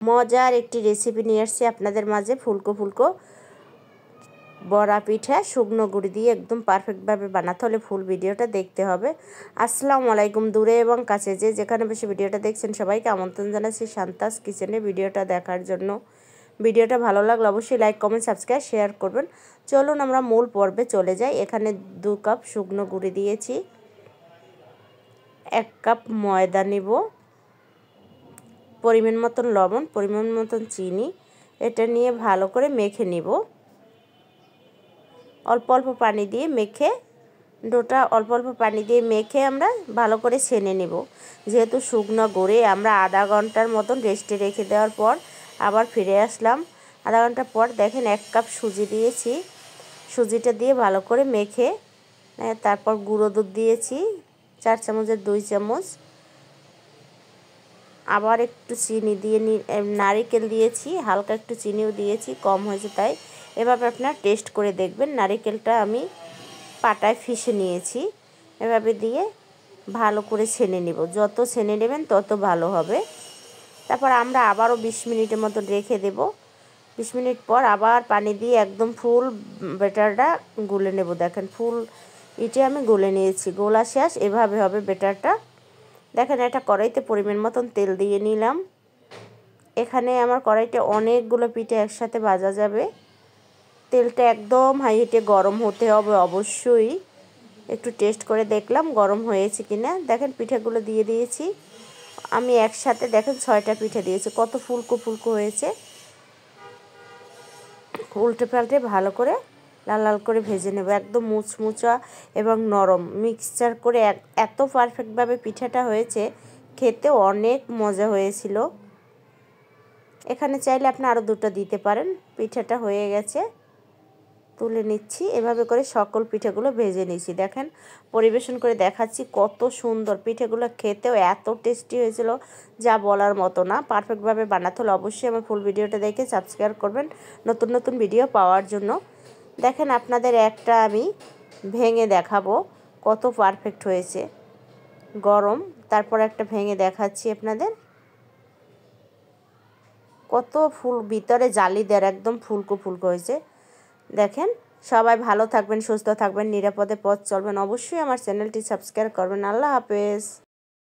মজার একটি রেসিপি নিয়ে আসছি আপনাদের মাঝে। ফুলকো ফুলকো বড়া পিঠা শুকনো গুড় দিয়ে একদম পারফেক্টভাবে বানাতে হলে ফুল ভিডিওটা দেখতে হবে। আসসালামু আলাইকুম, দূরে এবং কাছে যে যেখানে বসে ভিডিওটা দেখছেন সবাইকে আমন্ত্রণ জানাচ্ছি শান্তাস কিচেনে ভিডিওটা দেখার জন্য। ভিডিওটা ভালো লাগলে অবশ্যই লাইক, কমেন্ট, সাবস্ক্রাইব, শেয়ার করবেন। চলুন আমরা মূল পর্বে চলে যাই। এখানে 2 কাপ শুকনো গুড় দিয়েছি, 1 কাপ ময়দা নিব, পরিমাণ মতন লবণ, পরিমাণ মতন চিনি, এটা নিয়ে ভালো করে মেখে নিব। অল্প অল্প পানি দিয়ে মেখে ডোটা অল্প অল্প পানি দিয়ে মেখে আমরা ভালো করে ছেনে নেব। যেহেতু শুকনো গুড়ে আমরা আধা ঘন্টার মতন রেস্টে রেখে দেওয়ার পর আবার ফিরে আসলাম। আধা ঘন্টা পর দেখেন 1 কাপ সুজি দিয়েছি। সুজিটা দিয়ে ভালো করে মেখে তারপর গুঁড়ো দুধ দিয়েছি 4 চামচের 2 চামচ, আবার একটু চিনি দিয়ে নারিকেল দিয়েছি, হালকা একটু চিনিও দিয়েছি, কম হয়েছে তাই। এভাবে আপনার টেস্ট করে দেখবেন। নারিকেলটা আমি পাটায় ফিশে নিয়েছি। এভাবে দিয়ে ভালো করে ছেনে নেব। যত ছেনে নেবেন তত ভালো হবে। তারপর আমরা আবারও 20 মিনিটের মতো রেখে দেব। 20 মিনিট পর আবার পানি দিয়ে একদম ফুল ব্যাটারটা গুলে নেব। দেখেন ফুল ইটে আমি গুলে নিয়েছি। গোলা শেষ, এভাবে হবে ব্যাটারটা। দেখেন একটা কড়াইতে পরিমাণ মতন তেল দিয়ে নিলাম। এখানে আমার কড়াইতে অনেকগুলো পিঠে একসাথে ভাজা যাবে। তেলটা একদম হাই হিটে গরম হতে হবে অবশ্যই। একটু টেস্ট করে দেখলাম গরম হয়েছে কিনা। দেখেন পিঠাগুলো দিয়ে দিয়েছি আমি একসাথে। দেখেন 6টা পিঠা দিয়েছি, কত ফুলকো ফুলকো হয়েছে। উল্টে পাল্টে ভালো করে লাল লাল করে ভেজে নেব। একদম মুচমুচা এবং নরম মিক্সচার করে এত পারফেক্টভাবে পিঠাটা হয়েছে, খেতে অনেক মজা হয়েছিল। এখানে চাইলে আপনি আরও 2টা দিতে পারেন। পিঠাটা হয়ে গেছে, তুলে নিচ্ছি। এভাবে করে সকল পিঠাগুলো ভেজে নিচ্ছি। দেখেন পরিবেশন করে দেখাচ্ছি কত সুন্দর। পিঠাগুলো খেতেও এত টেস্টি হয়েছিল যা বলার মতো না। পারফেক্টভাবে বানাতে হলে অবশ্যই আমার ফুল ভিডিওটা দেখে সাবস্ক্রাইব করবেন নতুন নতুন ভিডিও পাওয়ার জন্য। দেখেন আপনাদের একটা আমি ভেঙে দেখাবো কত পারফেক্ট হয়েছে। গরম, তারপর একটা ভেঙে দেখাচ্ছি আপনাদের। কত ফুল ভিতরে জালিদার, একদম ফুলকো ফুলকো হয়েছে। দেখেন সবাই ভালো থাকবেন, সুস্থ থাকবেন, নিরাপদে পথ চলবেন। অবশ্যই আমার চ্যানেলটি সাবস্ক্রাইব করবেন। আল্লাহ হাফেজ।